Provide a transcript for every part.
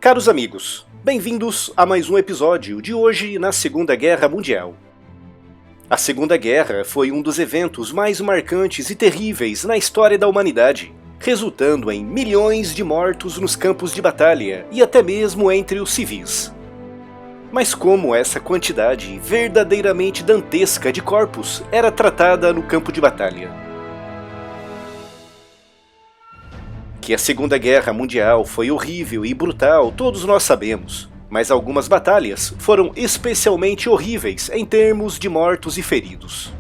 Caros amigos, bem-vindos a mais um episódio de hoje na Segunda Guerra Mundial. A Segunda Guerra foi um dos eventos mais marcantes e terríveis na história da humanidade, resultando em milhões de mortos nos campos de batalha e até mesmo entre os civis. Mas como essa quantidade verdadeiramente dantesca de corpos era tratada no campo de batalha? Que a Segunda Guerra Mundial foi horrível e brutal, todos nós sabemos, mas algumas batalhas foram especialmente horríveis em termos de mortos e feridos.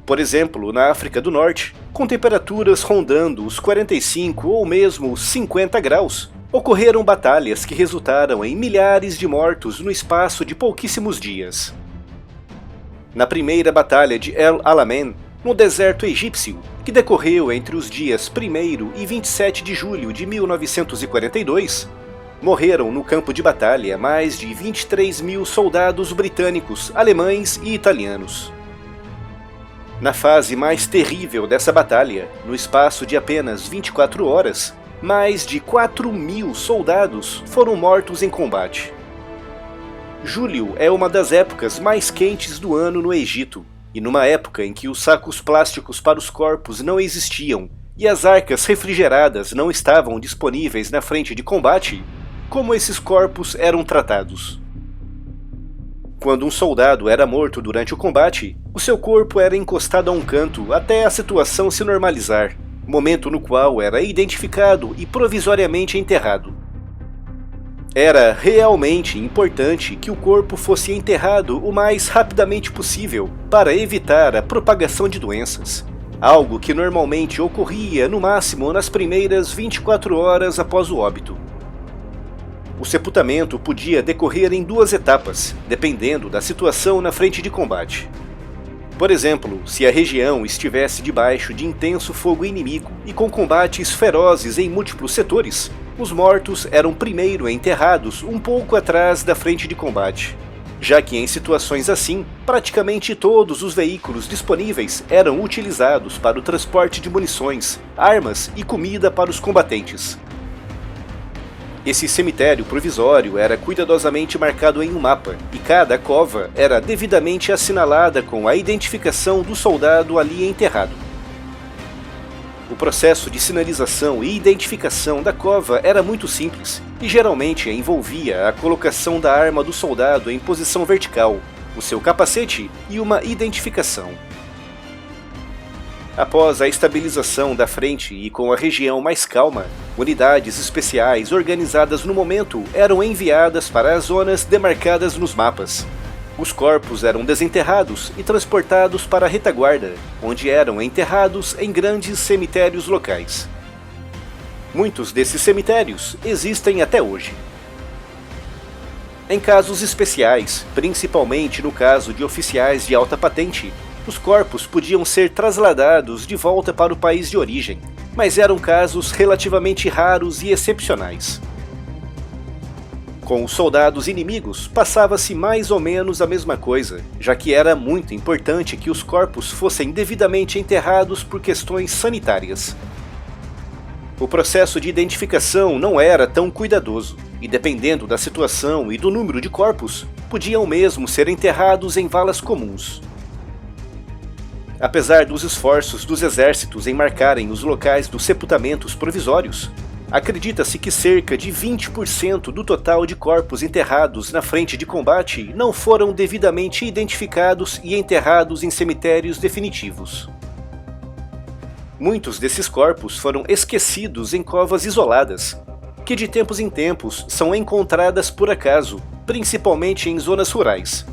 Por exemplo, na África do Norte, com temperaturas rondando os 45 ou mesmo os 50 graus, ocorreram batalhas que resultaram em milhares de mortos no espaço de pouquíssimos dias. Na primeira batalha de El Alamein, no deserto egípcio, que decorreu entre os dias 1º e 27 de julho de 1942, morreram no campo de batalha mais de 23 mil soldados britânicos, alemães e italianos. Na fase mais terrível dessa batalha, no espaço de apenas 24 horas, mais de 4 mil soldados foram mortos em combate. Julho é uma das épocas mais quentes do ano no Egito, e numa época em que os sacos plásticos para os corpos não existiam e as arcas refrigeradas não estavam disponíveis na frente de combate, como esses corpos eram tratados? Quando um soldado era morto durante o combate, o seu corpo era encostado a um canto até a situação se normalizar, momento no qual era identificado e provisoriamente enterrado. Era realmente importante que o corpo fosse enterrado o mais rapidamente possível para evitar a propagação de doenças, algo que normalmente ocorria no máximo nas primeiras 24 horas após o óbito. O sepultamento podia decorrer em 2 etapas, dependendo da situação na frente de combate. Por exemplo, se a região estivesse debaixo de intenso fogo inimigo e com combates ferozes em múltiplos setores, os mortos eram primeiro enterrados um pouco atrás da frente de combate, já que em situações assim, praticamente todos os veículos disponíveis eram utilizados para o transporte de munições, armas e comida para os combatentes. Esse cemitério provisório era cuidadosamente marcado em um mapa, e cada cova era devidamente assinalada com a identificação do soldado ali enterrado. O processo de sinalização e identificação da cova era muito simples, e geralmente envolvia a colocação da arma do soldado em posição vertical, o seu capacete e uma identificação. Após a estabilização da frente e com a região mais calma, unidades especiais organizadas no momento eram enviadas para as zonas demarcadas nos mapas. Os corpos eram desenterrados e transportados para a retaguarda, onde eram enterrados em grandes cemitérios locais. Muitos desses cemitérios existem até hoje. Em casos especiais, principalmente no caso de oficiais de alta patente, os corpos podiam ser trasladados de volta para o país de origem, mas eram casos relativamente raros e excepcionais. Com os soldados inimigos, passava-se mais ou menos a mesma coisa, já que era muito importante que os corpos fossem devidamente enterrados por questões sanitárias. O processo de identificação não era tão cuidadoso, e dependendo da situação e do número de corpos, podiam mesmo ser enterrados em valas comuns. Apesar dos esforços dos exércitos em marcarem os locais dos sepultamentos provisórios, acredita-se que cerca de 20% do total de corpos enterrados na frente de combate não foram devidamente identificados e enterrados em cemitérios definitivos. Muitos desses corpos foram esquecidos em covas isoladas, que de tempos em tempos são encontradas por acaso, principalmente em zonas rurais.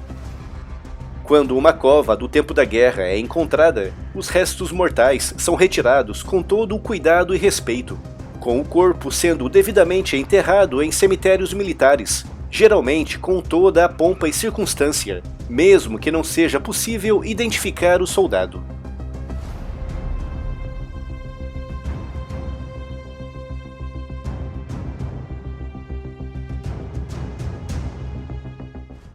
Quando uma cova do tempo da guerra é encontrada, os restos mortais são retirados com todo o cuidado e respeito, com o corpo sendo devidamente enterrado em cemitérios militares, geralmente com toda a pompa e circunstância, mesmo que não seja possível identificar o soldado.